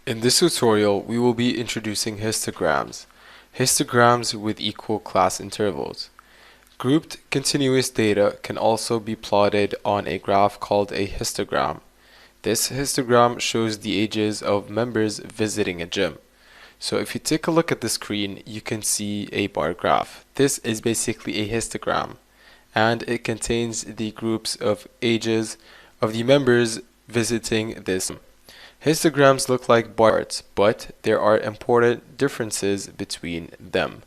In this tutorial, we will be introducing histograms. Histograms with equal class intervals. Grouped continuous data can also be plotted on a graph called a histogram. This histogram shows the ages of members visiting a gym. So if you take a look at the screen, you can see a bar graph. This is basically a histogram, and it contains the groups of ages of the members visiting this. Histograms look like bar charts, but there are important differences between them.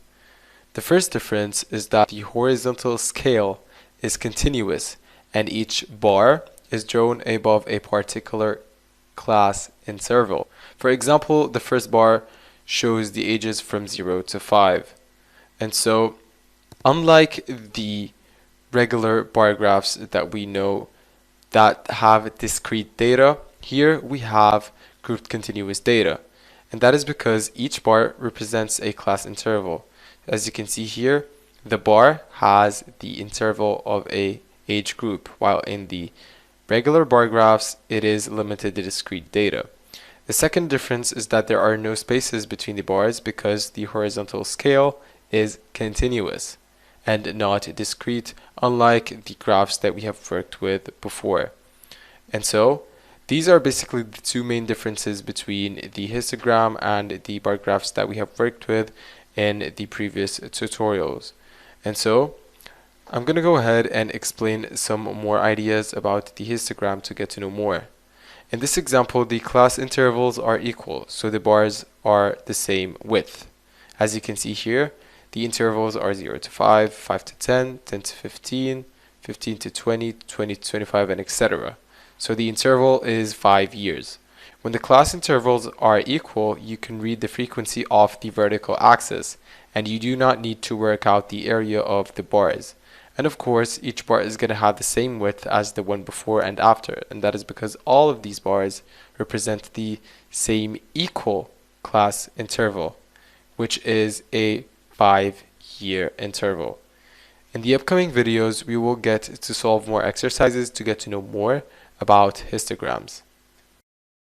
The first difference is that the horizontal scale is continuous, and each bar is drawn above a particular class interval. For example, the first bar shows the ages from 0 to 5. And so, unlike the regular bar graphs that we know that have discrete data, here we have grouped continuous data, and that is because each bar represents a class interval. As you can see here, the bar has the interval of a age group, while in the regular bar graphs, it is limited to discrete data. The second difference is that there are no spaces between the bars because the horizontal scale is continuous and not discrete, unlike the graphs that we have worked with before. And so, these are basically the two main differences between the histogram and the bar graphs that we have worked with in the previous tutorials. And so, I'm going to go ahead and explain some more ideas about the histogram to get to know more. In this example, the class intervals are equal, so the bars are the same width. As you can see here, the intervals are 0 to 5, 5 to 10, 10 to 15, 15 to 20, 20 to 25, and etc. So the interval is 5 years. When the class intervals are equal, you can read the frequency off the vertical axis, and you do not need to work out the area of the bars. And of course, each bar is going to have the same width as the one before and after, and that is because all of these bars represent the same equal class interval, which is a 5-year interval. In the upcoming videos, we will get to solve more exercises to get to know more about histograms.